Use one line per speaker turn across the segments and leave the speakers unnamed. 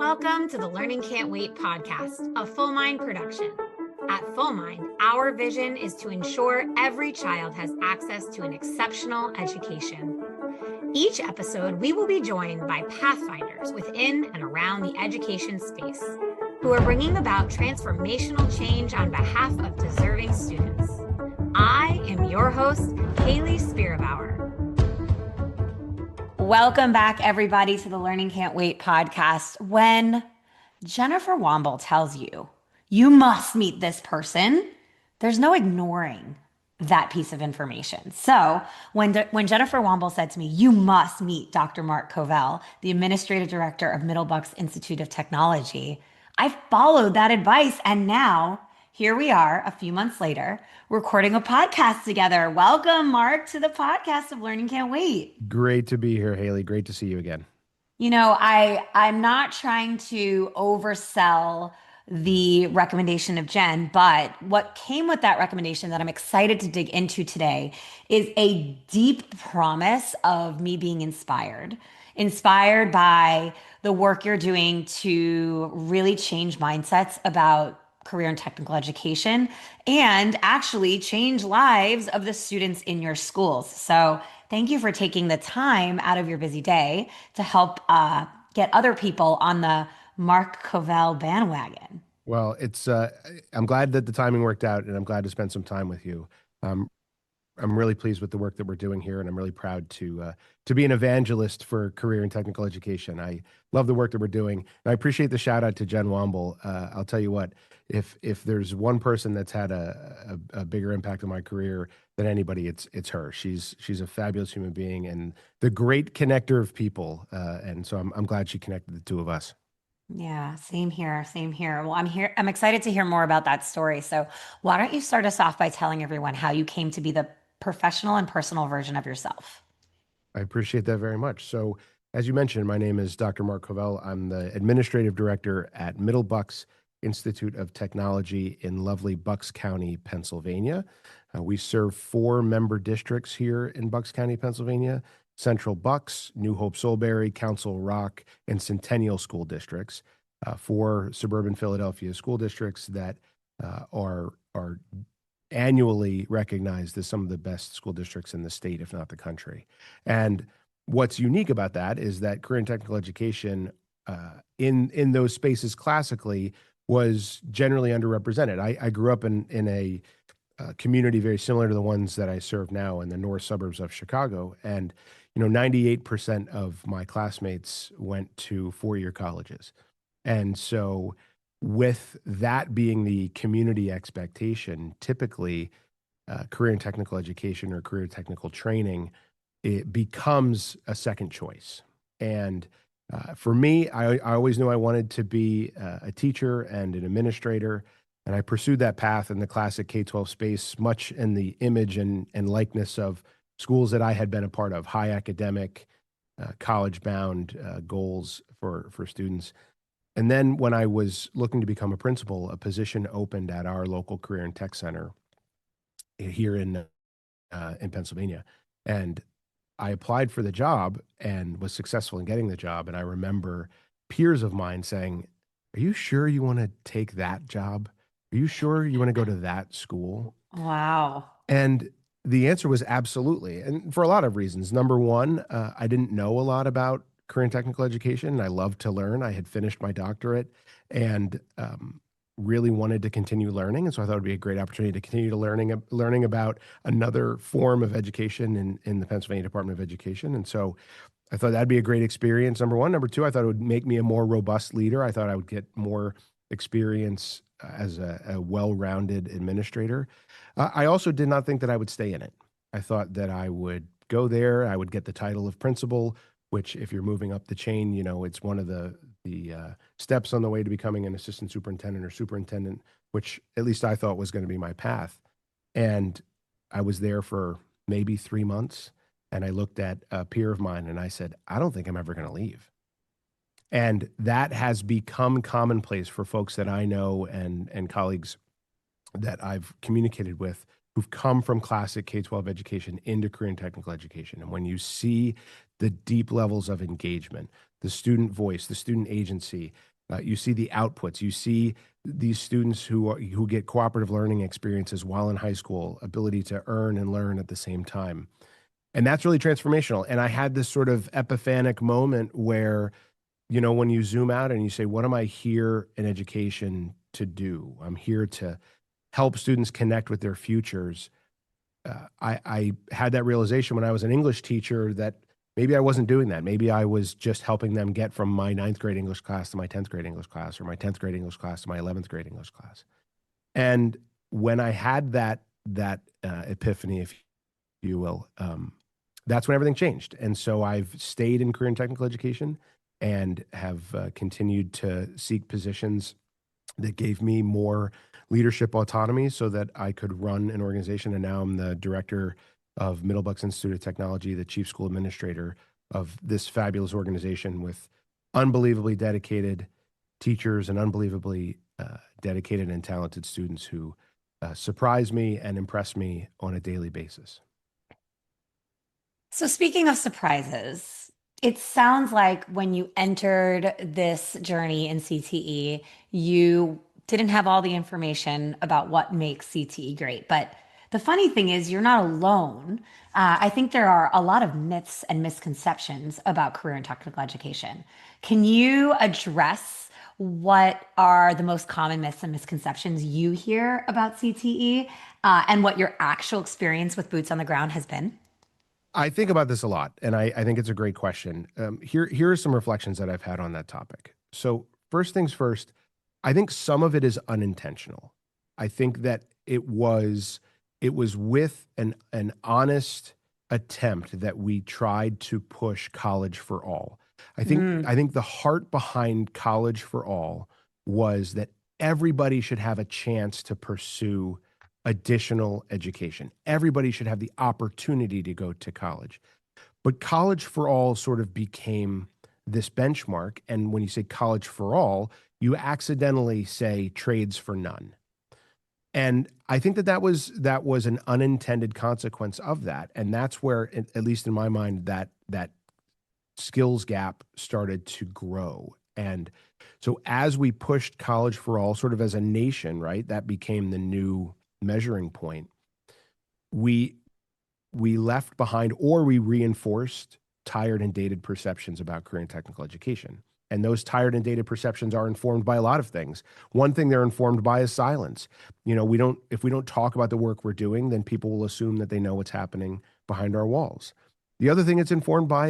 Welcome to the Learning Can't Wait podcast, a Full Mind production. At Full Mind, our vision is to ensure every child has access to an exceptional education. Each episode, we will be joined by pathfinders within and around the education space who are bringing about transformational change on behalf of deserving students. I am your host, Hayley Spira-Bauer. Welcome back, everybody, to the Learning Can't Wait podcast. When Jennifer Womble tells you, you must meet this person, there's no ignoring that piece of information. So when Jennifer Womble said to me, you must meet Dr. Mark Covell, the Administrative Director of Middle Bucks Institute of Technology, I followed that advice. And now here we are a few months later, recording a podcast together. Welcome, Mark, to the podcast of Learning Can't Wait.
Great to be here, Hayley. Great to see you again.
You know, I'm not trying to oversell the recommendation of Jen, but what came with that recommendation that I'm excited to dig into today is a deep promise of me being inspired by the work you're doing to really change mindsets about career and technical education and actually change lives of the students in your schools. So thank you for taking the time out of your busy day to help get other people on the Mark Covell bandwagon.
Well, I'm glad that the timing worked out, and I'm glad to spend some time with you. I'm really pleased with the work that we're doing here, and I'm really proud to be an evangelist for career and technical education. I love the work that we're doing, and I appreciate the shout out to Jen Womble. I'll tell you what, if there's one person that's had a bigger impact on my career than anybody, it's her. She's a fabulous human being and the great connector of people, and so I'm glad she connected the two of us.
Yeah, same here, same here. Well, I'm excited to hear more about that story. So why don't you start us off by telling everyone how you came to be the professional and personal version of yourself?
I appreciate that very much. So, as you mentioned, my name is Dr. Mark Covell. I'm the Administrative Director at Middle Bucks Institute of Technology in lovely Bucks County, Pennsylvania. We serve 4 member districts here in Bucks County, Pennsylvania: Central Bucks, New Hope Solebury, Council Rock, and Centennial school districts. 4 suburban Philadelphia school districts that are annually recognized as some of the best school districts in the state, if not the country. And what's unique about that is that career and technical education in those spaces classically was generally underrepresented. I grew up in a community very similar to the ones that I serve now in the north suburbs of Chicago. And, 98% of my classmates went to 4-year colleges. And so with that being the community expectation, typically career and technical education or career technical training, it becomes a second choice. And for me, I always knew I wanted to be a teacher and an administrator. And I pursued that path in the classic K-12 space, much in the image and likeness of schools that I had been a part of, high academic, college-bound goals for students. And then when I was looking to become a principal, a position opened at our local career and tech center here in Pennsylvania. And I applied for the job and was successful in getting the job. And I remember peers of mine saying, "Are you sure you want to take that job? Are you sure you want to go to that school?"
Wow.
And the answer was absolutely. And for a lot of reasons. Number one, I didn't know a lot about career and technical education. I loved to learn. I had finished my doctorate and really wanted to continue learning. And so I thought it would be a great opportunity to continue to learning about another form of education in the Pennsylvania Department of Education. And so I thought that'd be a great experience, number one. Number two, I thought it would make me a more robust leader. I thought I would get more experience as a well-rounded administrator. I also did not think that I would stay in it. I thought that I would go there, I would get the title of principal, which if you're moving up the chain, it's one of the steps on the way to becoming an assistant superintendent or superintendent, which at least I thought was going to be my path. And I was there for maybe 3 months, and I looked at a peer of mine and I said, I don't think I'm ever going to leave. And that has become commonplace for folks that I know and colleagues that I've communicated with who've come from classic K-12 education into career and technical education. And when you see the deep levels of engagement, the student voice, the student agency, You see the outputs. You see these students who get cooperative learning experiences while in high school, ability to earn and learn at the same time. And that's really transformational. And I had this sort of epiphanic moment where, when you zoom out and you say, what am I here in education to do? I'm here to help students connect with their futures. I had that realization when I was an English teacher that maybe I wasn't doing that. Maybe I was just helping them get from my ninth grade English class to my 10th grade English class, or my 10th grade English class to my 11th grade English class. And when I had that epiphany, if you will, that's when everything changed. And so I've stayed in career and technical education and have continued to seek positions that gave me more leadership autonomy so that I could run an organization. And now I'm the director of Middlebucks Institute of Technology, the chief school administrator of this fabulous organization with unbelievably dedicated teachers and unbelievably dedicated and talented students who surprise me and impress me on a daily basis.
So, speaking of surprises, it sounds like when you entered this journey in CTE, you didn't have all the information about what makes CTE great. But the funny thing is, you're not alone. I think there are a lot of myths and misconceptions about career and technical education. Can you address what are the most common myths and misconceptions you hear about CTE, and what your actual experience with boots on the ground has been?
I think about this a lot, and I think it's a great question. Here are some reflections that I've had on that topic. So, first things first, I think some of it is unintentional. I think that it was with an honest attempt that we tried to push college for all. I think
Mm,
I think the heart behind college for all was that everybody should have a chance to pursue additional education. Everybody should have the opportunity to go to college. But college for all sort of became this benchmark. And when you say college for all, you accidentally say trades for none. And I think that was an unintended consequence of that. And that's where, at least in my mind, that skills gap started to grow. And so as we pushed college for all sort of as a nation, right, that became the new measuring point. We we left behind or we reinforced tired and dated perceptions about career and technical education. And those tired and dated perceptions are informed by a lot of things. One thing they're informed by is silence. If we don't talk about the work we're doing, then people will assume that they know what's happening behind our walls. The other thing it's informed by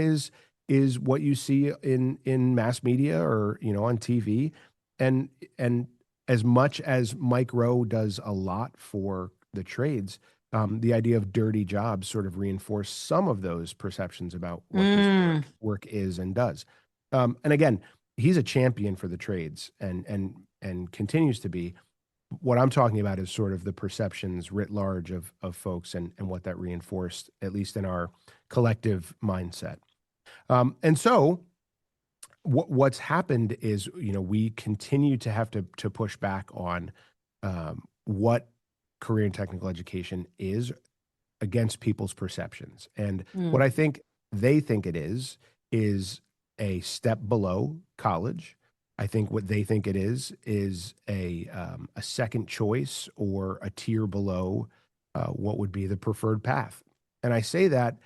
is what you see in mass media or on TV. And as much as Mike Rowe does a lot for the trades, the idea of dirty jobs sort of reinforce some of those perceptions about what this
mm.
work is and does. And again, he's a champion for the trades and continues to be. What I'm talking about is sort of the perceptions writ large of folks and what that reinforced, at least in our collective mindset. And so what's happened is, we continue to have to push back on what career and technical education is against people's perceptions. And what
Mm.
I think they think it is a step below college. I think what they think it is a second choice or a tier below what would be the preferred path. And I say that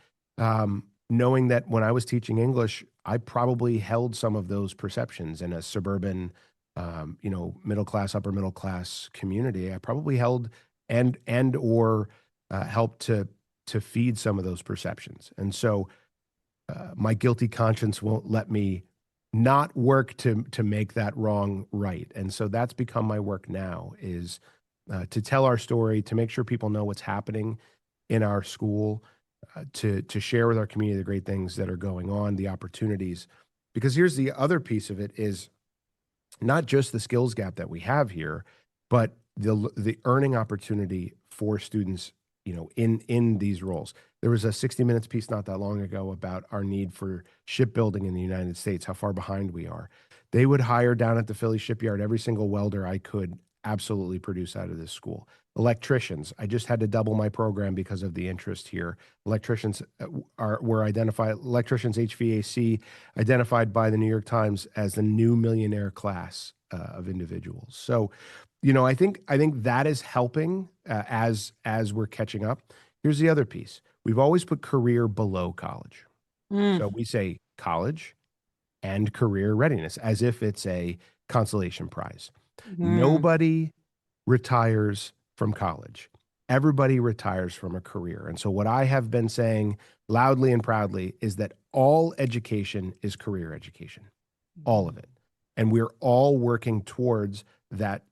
knowing that when I was teaching English, I probably held some of those perceptions in a suburban, middle class, upper middle class community. I probably held and or helped to feed some of those perceptions. And so my guilty conscience won't let me not work to make that wrong right. And so that's become my work now is to tell our story, to make sure people know what's happening in our school, to share with our community the great things that are going on, the opportunities. Because here's the other piece of it is not just the skills gap that we have here, but the earning opportunity for students, in these roles. There was a 60 Minutes piece not that long ago about our need for shipbuilding in the United States, how far behind we are. They would hire down at the Philly shipyard every single welder I could absolutely produce out of this school. Electricians, I just had to double my program because of the interest here. Electricians were identified, electricians HVAC identified by the New York Times as the new millionaire class of individuals. So, I think that is helping as we're catching up. Here's the other piece. We've always put career below college.
Mm.
So we say college and career readiness as if it's a consolation prize.
Mm.
Nobody retires from college. Everybody retires from a career. And so, what I have been saying loudly and proudly is that all education is career education, all of it. And we're all working towards that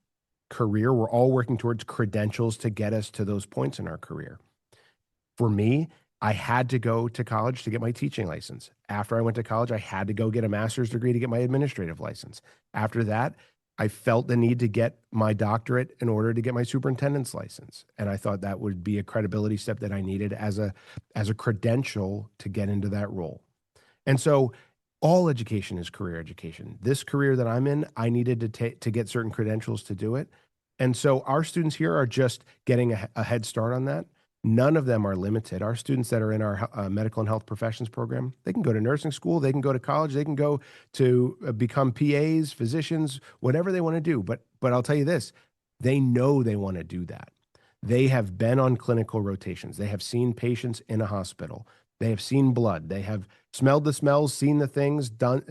career. We're all working towards credentials to get us to those points in our career. For me, I had to go to college to get my teaching license. After I went to college, I had to go get a master's degree to get my administrative license. After that, I felt the need to get my doctorate in order to get my superintendent's license. And I thought that would be a credibility step that I needed as a credential to get into that role. And so all education is career education. This career that I'm in, I needed to get certain credentials to do it. And so our students here are just getting a head start on that. None of them are limited. Our students that are in our medical and health professions program, they can go to nursing school, they can go to college, they can go to become PAs, physicians, whatever they want to do. But I'll tell you this, they know they want to do that. They have been on clinical rotations. They have seen patients in a hospital. They have seen blood. They have smelled the smells, seen the things, done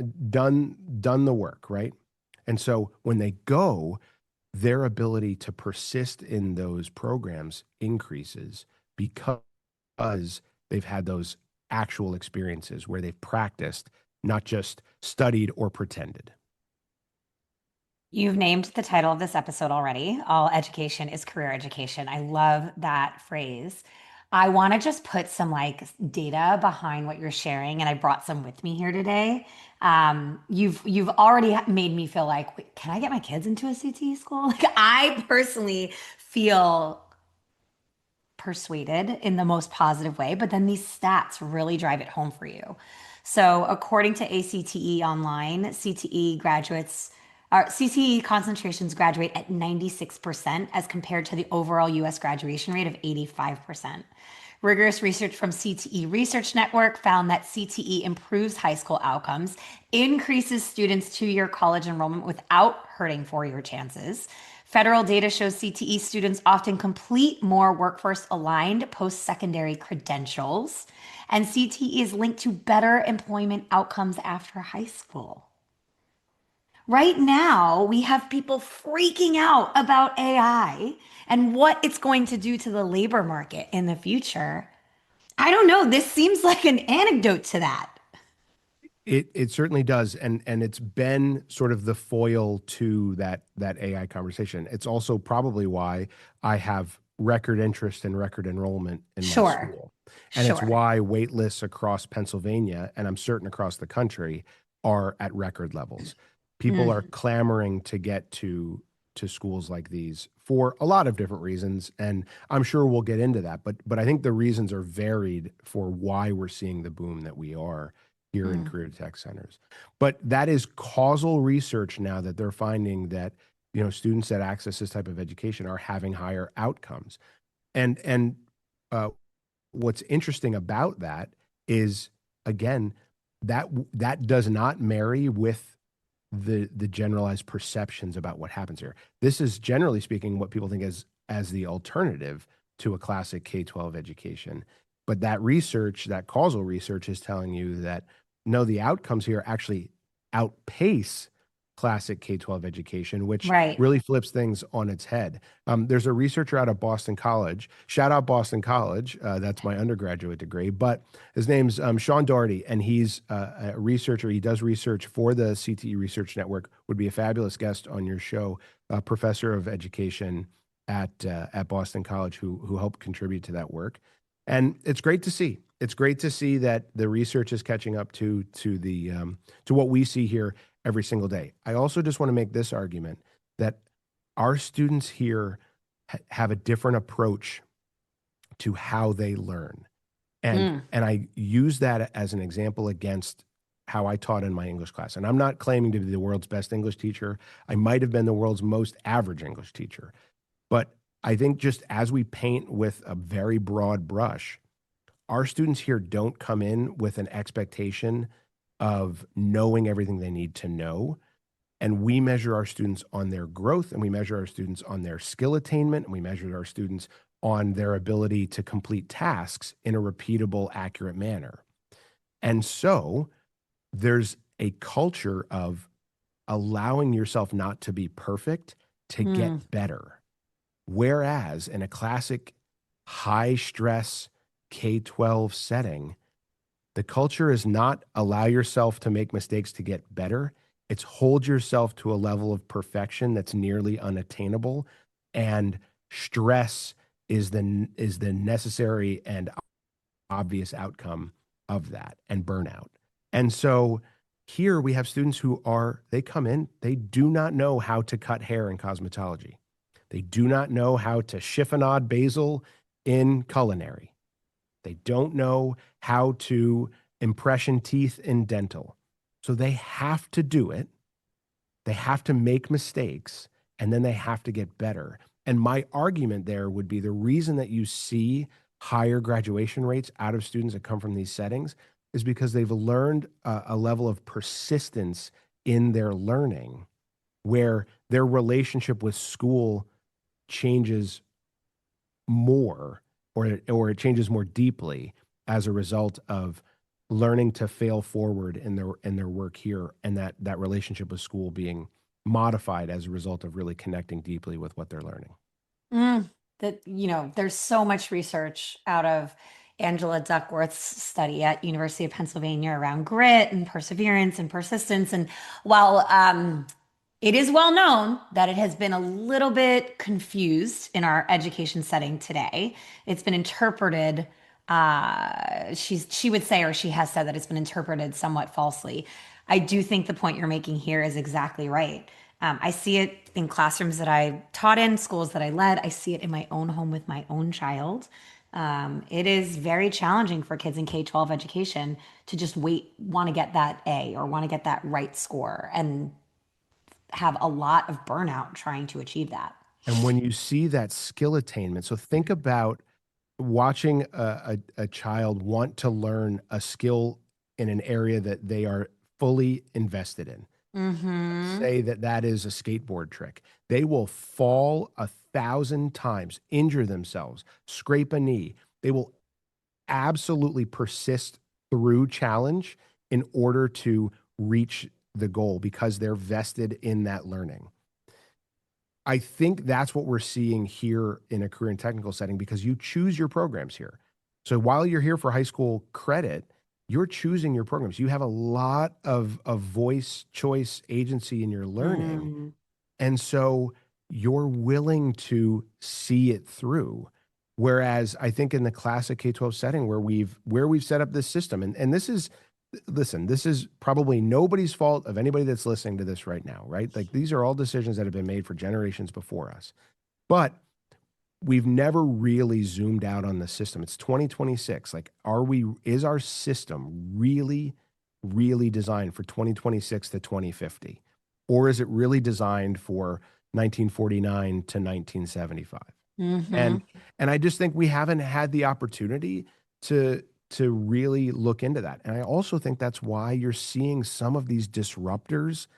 the work, right? And so when they go, their ability to persist in those programs increases because they've had those actual experiences where they've practiced, not just studied or pretended.
You've named the title of this episode already. All education is career education. I love that phrase. I want to just put some like data behind what you're sharing, and I brought some with me here today. You've already made me feel like, wait, can I get my kids into a CTE school? Like I personally feel persuaded in the most positive way, but then these stats really drive it home for you. So, according to ACTE Online, CTE graduates CTE concentrations graduate at 96% as compared to the overall US graduation rate of 85%. Rigorous research from CTE Research Network found that CTE improves high school outcomes, increases students' 2 year college enrollment without hurting 4 year chances. Federal data shows CTE students often complete more workforce aligned post secondary credentials, and CTE is linked to better employment outcomes after high school. Right now, we have people freaking out about AI and what it's going to do to the labor market in the future. I don't know. This seems like an anecdote to that.
It certainly does, and it's been sort of the foil to that AI conversation. It's also probably why I have record interest and record enrollment in my
Sure.
school, and it's
Sure.
why wait lists across Pennsylvania, and I'm certain across the country, are at record levels. People are
Mm.
clamoring to get to schools like these for a lot of different reasons, and I'm sure we'll get into that. But I think the reasons are varied for why we're seeing the boom that we are here in
Mm.
career tech centers. But that is causal research now that they're finding that students that access this type of education are having higher outcomes. And uh, what's interesting about that is again that does not marry with the generalized perceptions about what happens here. This is generally speaking what people think as the alternative to a classic K-12 education. But that research, that causal research is telling you that no, the outcomes here actually outpace classic K-12 education, which
Right.
really flips things on its head. There's a researcher out of Boston College. Shout out Boston College. That's my undergraduate degree. But his name's Sean Doherty, and he's a researcher. He does research for the CTE Research Network. Would be a fabulous guest on your show. A professor of education at Boston College who helped contribute to that work. And it's great to see. It's great to see that the research is catching up to what we see here every single day. I also just want to make this argument that our students here have a different approach to how they learn. And
Mm.
and I use that as an example against how I taught in my English class. And I'm not claiming to be the world's best English teacher. I might have been the world's most average English teacher. But I think just as we paint with a very broad brush, our students here don't come in with an expectation of knowing everything they need to know. And we measure our students on their growth, and we measure our students on their skill attainment, and we measure our students on their ability to complete tasks in a repeatable, accurate manner. And so there's a culture of allowing yourself not to be perfect to
Mm,
get better. Whereas in a classic high stress K-12 setting, the culture is not allow yourself to make mistakes to get better. It's hold yourself to a level of perfection that's nearly unattainable. And stress is the necessary and obvious outcome of that, and burnout. And so here we have students they come in, they do not know how to cut hair in cosmetology. They do not know how to chiffonade basil in culinary. They don't know how to impression teeth in dental. So they have to do it. They have to make mistakes, and then they have to get better. And my argument there would be the reason that you see higher graduation rates out of students that come from these settings is because they've learned a level of persistence in their learning where their relationship with school changes more, or it changes more deeply as a result of learning to fail forward in their work here, and that relationship with school being modified as a result of really connecting deeply with what they're learning.
mm. That, there's so much research out of Angela Duckworth's study at University of Pennsylvania around grit and perseverance and persistence. And while it is well known that it has been a little bit confused in our education setting today. It's been interpreted, she would say, or she has said that it's been interpreted somewhat falsely. I do think the point you're making here is exactly right. I see it in classrooms that I taught in, schools that I led. I see it in my own home with my own child. It is very challenging for kids in K-12 education to just want to get that A or want to get that right score, and have a lot of burnout trying to achieve that.
And when you see that skill attainment, so think about watching a child want to learn a skill in an area that they are fully invested in.
Mm-hmm.
Say that that is a skateboard trick. They will fall 1,000 times, injure themselves, scrape a knee. They will absolutely persist through challenge in order to reach the goal because they're vested in that learning. I think that's what we're seeing here in a career and technical setting because you choose your programs here. So while you're here for high school credit, you're choosing your programs. You have a lot of voice, choice, agency in your learning.
Mm,
And so you're willing to see it through. Whereas I think in the classic K-12 setting where we've set up this system, and this is, listen, this is probably nobody's fault of anybody that's listening to this right now, right? Like these are all decisions that have been made for generations before us. But we've never really zoomed out on the system. It's 2026. Like, is our system really designed for 2026 to 2050? Or is it really designed for 1949 to 1975?
mm-hmm.
And I just think we haven't had the opportunity to really look into that. And I also think that's why you're seeing some of these disruptors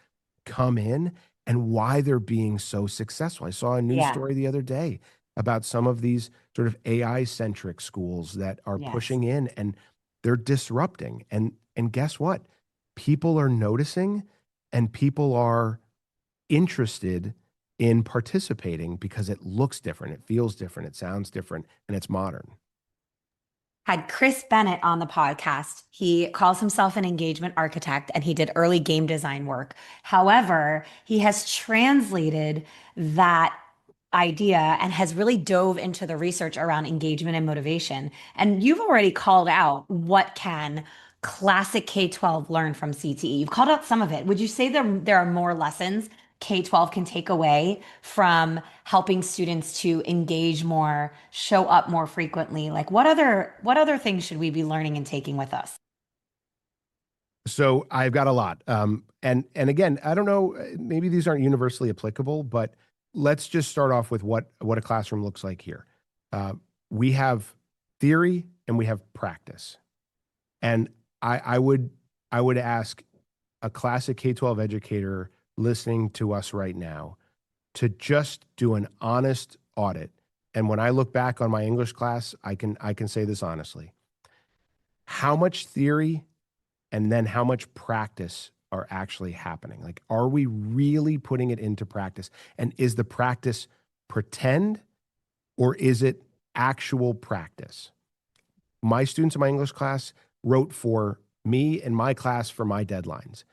come in and why they're being so successful. I saw a news
Yeah.
story the other day about some of these sort of AI centric schools that are
Yes.
pushing in and they're disrupting. And guess what? People are noticing and people are interested in participating because it looks different, it feels different, it sounds different, and it's modern.
Had Chris Bennett on the podcast. He calls himself an engagement architect and he did early game design work. However, he has translated that idea and has really dove into the research around engagement and motivation. And you've already called out what can classic K-12 learn from CTE. You've called out some of it. Would you say there are more lessons K-12 can take away from helping students to engage more, show up more frequently? Like what other things should we be learning and taking with us?
So I've got a lot. And again, I don't know, maybe these aren't universally applicable, but let's just start off with what a classroom looks like here. Uh, we have theory and we have practice. And I would ask a classic K-12 educator listening to us right now to just do an honest audit. And when I look back on my English class, I can say this honestly. How much theory and then how much practice are actually happening? Like, are we really putting it into practice? And is the practice pretend or is it actual practice? My students in my English class wrote for me and my class for my deadlines.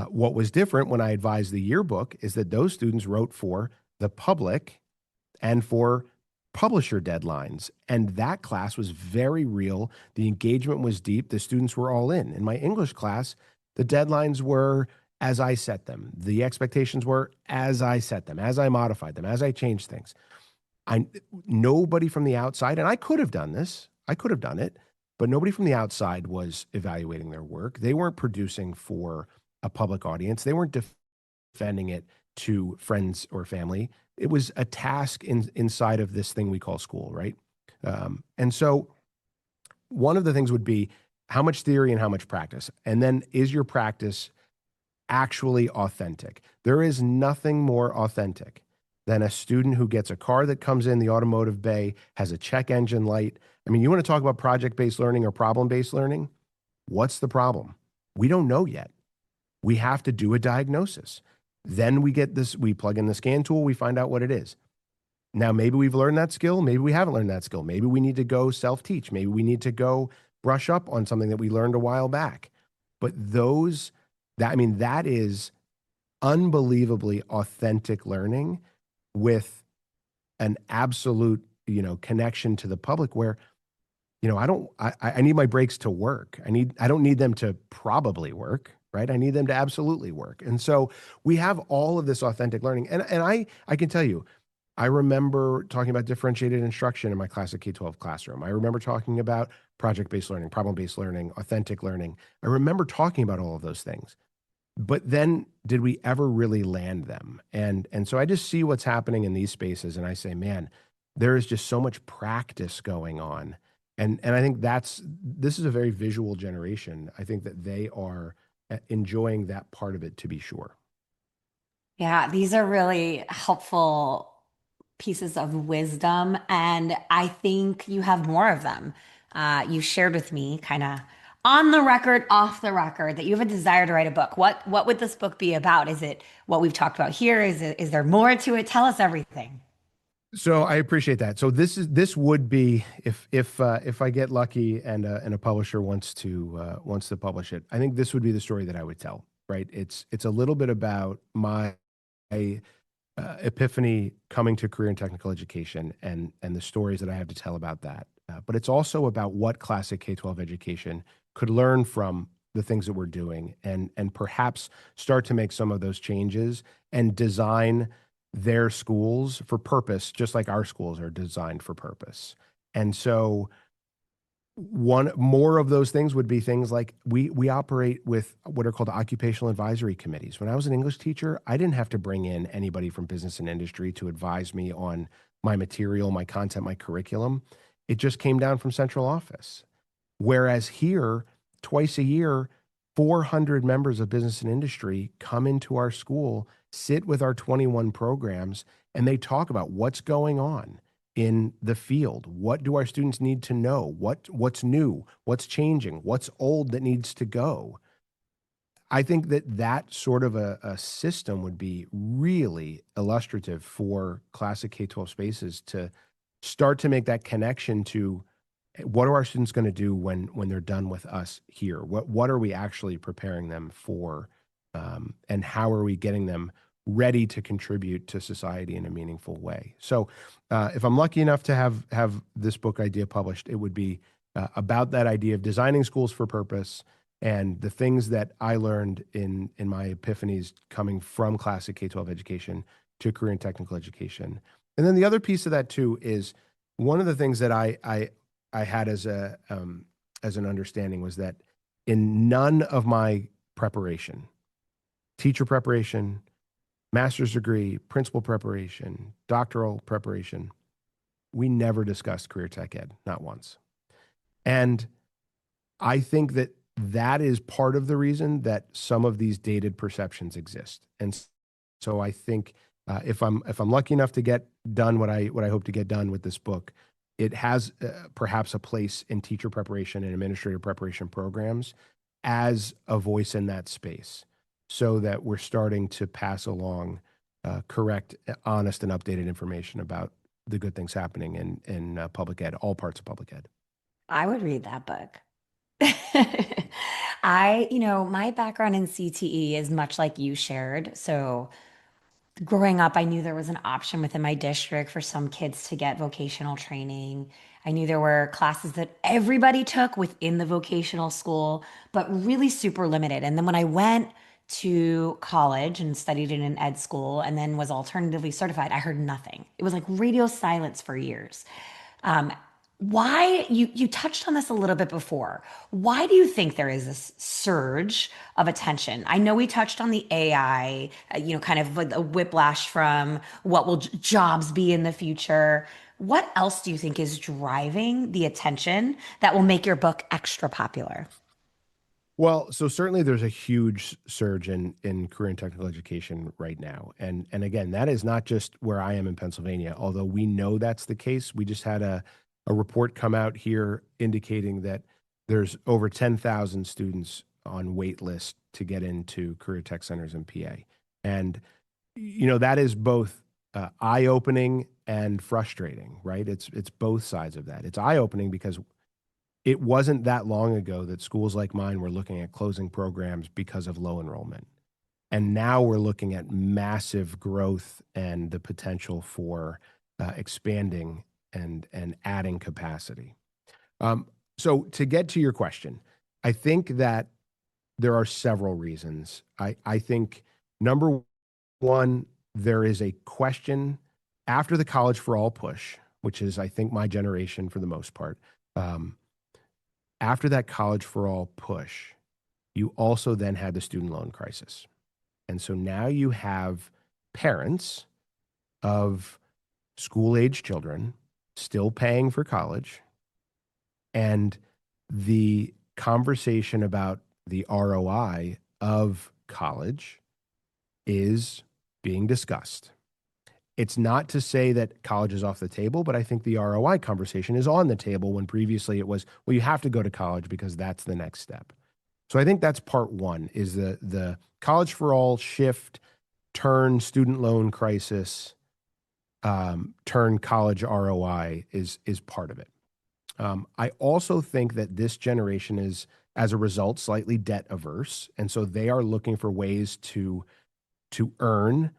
What was different when I advised the yearbook is that those students wrote for the public and for publisher deadlines. And that class was very real. The engagement was deep. The students were all in. In my English class, the deadlines were as I set them. The expectations were as I set them, as I modified them, as I changed things. I Nobody from the outside, and I could have done this. I could have done it, but nobody from the outside was evaluating their work. They weren't producing for a public audience. They weren't defending it to friends or family. It was a task inside of this thing we call school, right? And so one of the things would be how much theory and how much practice, and then is your practice actually authentic? There is nothing more authentic than a student who gets a car that comes in the automotive bay, has a check engine light. I mean, you want to talk about project-based learning or problem-based learning? What's the problem? We don't know yet. We have to do a diagnosis. Then we get this, we plug in the scan tool, we find out what it is. Now, maybe we've learned that skill. Maybe we haven't learned that skill. Maybe we need to go self-teach. Maybe we need to go brush up on something that we learned a while back. But that is unbelievably authentic learning with an absolute, connection to the public where, I need my breaks to work. I don't need them to probably work, right? I need them to absolutely work. And so we have all of this authentic learning. And I can tell you, I remember talking about differentiated instruction in my classic K-12 classroom. I remember talking about project-based learning, problem-based learning, authentic learning. I remember talking about all of those things. But then did we ever really land them? And so I just see what's happening in these spaces and I say, man, there is just so much practice going on. And I think this is a very visual generation. I think that they are enjoying that part of it to be sure.
Yeah, these are really helpful pieces of wisdom, and I think you have more of them. You shared with me, kind of on the record, off the record, that you have a desire to write a book. What would this book be about? Is it what we've talked about here? Is there more to it? Tell us everything.
So I appreciate that. So this would be if I get lucky and a publisher wants to publish it. I think this would be the story that I would tell. Right? It's a little bit about my epiphany coming to career and technical education and the stories that I have to tell about that. But it's also about what classic K-12 education could learn from the things that we're doing and perhaps start to make some of those changes and design their schools for purpose, just like our schools are designed for purpose. And so one more of those things would be things like we operate with what are called occupational advisory committees. When I was an English teacher, I didn't have to bring in anybody from business and industry to advise me on my material, my content, my curriculum. It just came down from central office. Whereas here, twice a year, 400 members of business and industry come into our school, sit with our 21 programs, and they talk about what's going on in the field. What do our students need to know? What's new? What's changing? What's old that needs to go? I think that sort of a system would be really illustrative for classic K-12 spaces to start to make that connection to what are our students going to do when they're done with us here? What are we actually preparing them for? And how are we getting them ready to contribute to society in a meaningful way? So if I'm lucky enough to have this book idea published, it would be about that idea of designing schools for purpose and the things that I learned in my epiphanies coming from classic K-12 education to career and technical education. And then the other piece of that too is one of the things that I had as an understanding was that in none of my preparation, teacher preparation, master's degree, principal preparation, doctoral preparation. We never discussed career tech ed, not once. And I think that that is part of the reason that some of these dated perceptions exist. And so I think if I'm lucky enough to get done what I hope to get done with this book, it has perhaps a place in teacher preparation and administrative preparation programs as a voice in that space, so that we're starting to pass along correct, honest, and updated information about the good things happening in public ed, all parts of public ed.
I would read that book. My background in CTE is much like you shared. So growing up, I knew there was an option within my district for some kids to get vocational training. I knew there were classes that everybody took within the vocational school, but really super limited. And then when I went to college and studied in an ed school and then was alternatively certified, I heard nothing. It was like radio silence for years. Um, why you touched on this a little bit before. Why do you think there is this surge of attention? I know we touched on the AI, kind of like a whiplash from what will jobs be in the future. What else do you think is driving the attention that will make your book extra popular?
Well, so certainly there's a huge surge in career and technical education right now. And again, that is not just where I am in Pennsylvania, although we know that's the case. We just had a report come out here indicating that there's over 10,000 students on wait list to get into career tech centers in PA. And that is both eye-opening and frustrating, right? It's both sides of that. It's eye-opening because it wasn't that long ago that schools like mine were looking at closing programs because of low enrollment. And now we're looking at massive growth and the potential for expanding and adding capacity. So to get to your question, I think that there are several reasons. I think number one, there is a question after the College for All push, which is, I think, my generation for the most part. Um, After that College for All push, you also then had the student loan crisis. And so now you have parents of school age children still paying for college, and the conversation about the ROI of college is being discussed. It's not to say that college is off the table, but I think the ROI conversation is on the table when previously it was, well, you have to go to college because that's the next step. So I think that's part one, is the college for all shift, turn student loan crisis, turn college ROI is part of it. I also think that this generation is, as a result, slightly debt averse, and so they are looking for ways to earn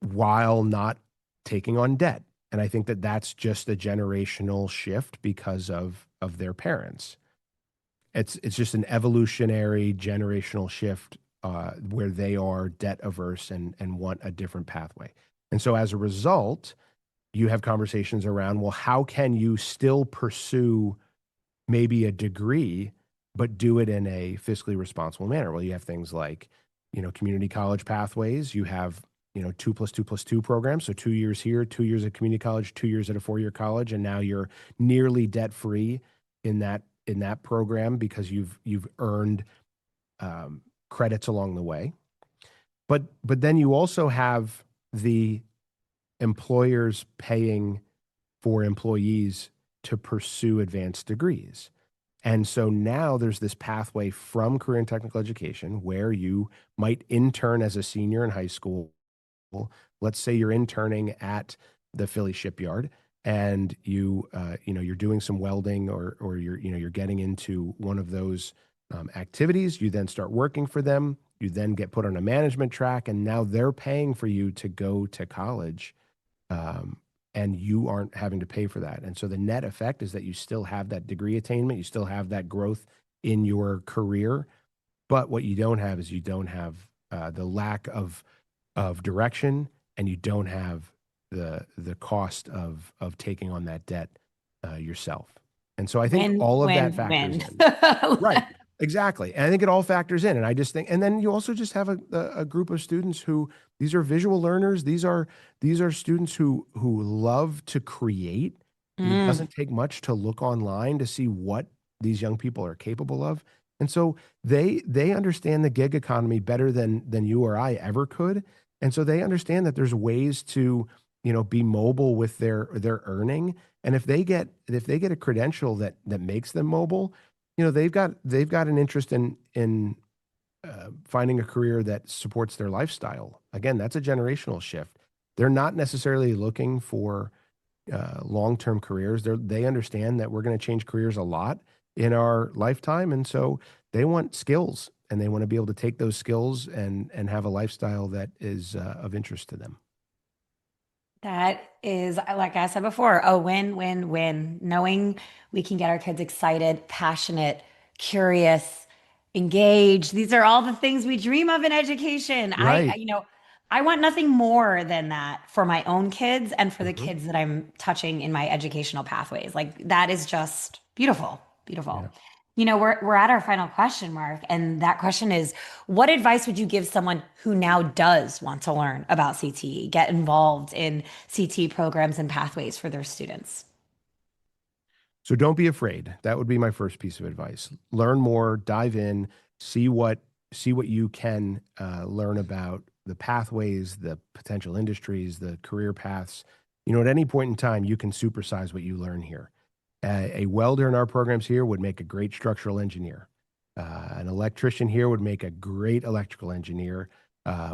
while not taking on debt. And I think that that's just a generational shift because of their parents. It's just an evolutionary generational shift where they are debt averse and want a different pathway. And so as a result, you have conversations around, well, how can you still pursue maybe a degree, but do it in a fiscally responsible manner? Well, you have things like, community college pathways. You have, 2+2+2 programs. So 2 years here, 2 years at community college, 2 years at a four-year college. And now you're nearly debt free in that program because you've earned credits along the way. But then you also have the employers paying for employees to pursue advanced degrees. And so now there's this pathway from career and technical education where you might intern as a senior in high school. Let's say you're interning at the Philly shipyard and you're doing some welding or you're getting into one of those activities. You then start working for them. You then get put on a management track, and now they're paying for you to go to college, and you aren't having to pay for that. And so the net effect is that you still have that degree attainment, you still have that growth in your career, but what you don't have is you don't have the lack of direction, and you don't have the cost of taking on that debt yourself. And so I think
Win,
all of that
win,
factors
win.
in. Right. Exactly. And I think it all factors in. And I just think, and then you also just have a group of students who, these are visual learners. These are students who love to create. And it
Mm.
doesn't take much to look online to see what these young people are capable of. And so they understand the gig economy better than you or I ever could. And so they understand that there's ways to, be mobile with their earning. And if they get a credential that makes them mobile, they've got an interest in finding a career that supports their lifestyle. Again, that's a generational shift. They're not necessarily looking for long-term careers. They understand that we're going to change careers a lot in our lifetime, and so they want skills, and they want to be able to take those skills and have a lifestyle that is of interest to them.
That is, like I said before, a win, win, win. Knowing we can get our kids excited, passionate, curious, engaged. These are all the things we dream of in education.
Right.
I want nothing more than that for my own kids and for the
Mhm.
kids that I'm touching in my educational pathways. Like that is just beautiful,
Yeah.
beautiful. We're at our final question, Mark, and that question is, what advice would you give someone who now does want to learn about CTE, get involved in CTE programs and pathways for their students?
So don't be afraid. That would be my first piece of advice. Learn more, dive in, see what see what you can learn about the pathways, the potential industries, the career paths. At any point in time, you can supersize what you learn here. A welder in our programs here would make a great structural engineer. An electrician here would make a great electrical engineer.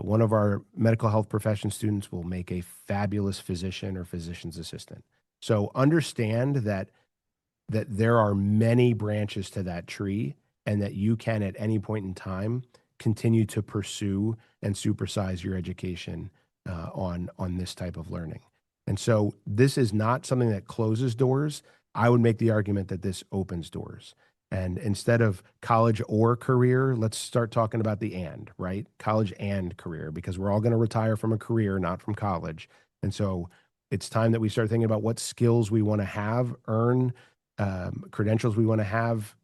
One of our medical health profession students will make a fabulous physician or physician's assistant. So understand that there are many branches to that tree and that you can at any point in time continue to pursue and supersize your education on this type of learning. And so this is not something that closes doors. I would make the argument that this opens doors. And instead of college or career, let's start talking about the and, right? College and career, because we're all going to retire from a career, not from college. And so it's time that we start thinking about what skills we want to have, earn, credentials we want to have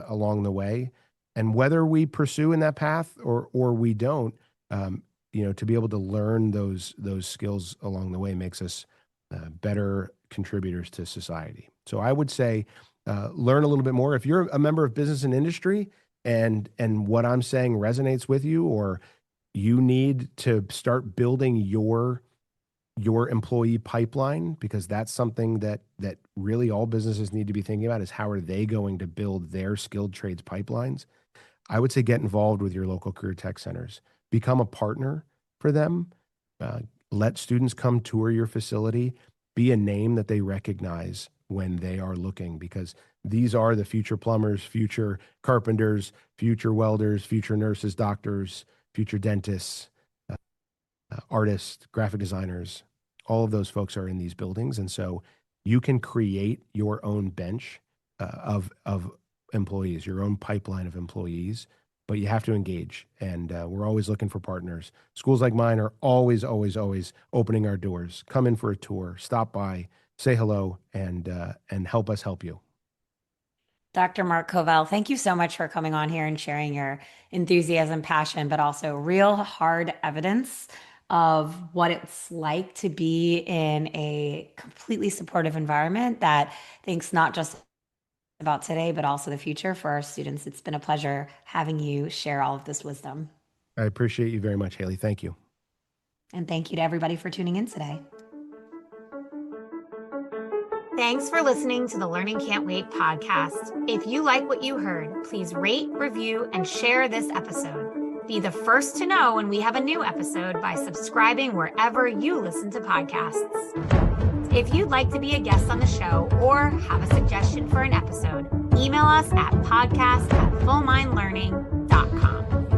along the way, and whether we pursue in that path or we don't. To be able to learn those skills along the way makes us better contributors to society. So I would say learn a little bit more. If you're a member of business and industry, and what I'm saying resonates with you, or you need to start building your employee pipeline, because that's something that really all businesses need to be thinking about, is how are they going to build their skilled trades pipelines. I would say get involved with your local career tech centers, become a partner for them, uh, let students come tour your facility, be a name that they recognize when they are looking, because these are the future plumbers, future carpenters, future welders, future nurses, doctors, future dentists, artists, graphic designers. All of those folks are in these buildings, and so you can create your own bench of employees, your own pipeline of employees. But you have to engage, and we're always looking for partners. Schools like mine are always, always, always opening our doors. Come in for a tour, stop by, say hello, and help us help you.
Dr. Mark Covell, thank you so much for coming on here and sharing your enthusiasm, passion, but also real hard evidence of what it's like to be in a completely supportive environment that thinks not just about today, but also the future for our students. It's been a pleasure having you share all of this wisdom.
I appreciate you very much, Haley. Thank you.
And thank you to everybody for tuning in today. Thanks for listening to the Learning Can't Wait podcast. If you like what you heard, please rate, review, and share this episode. Be the first to know when we have a new episode by subscribing wherever you listen to podcasts. If you'd like to be a guest on the show or have a suggestion for an episode, email us at podcast@fullmindlearning.com.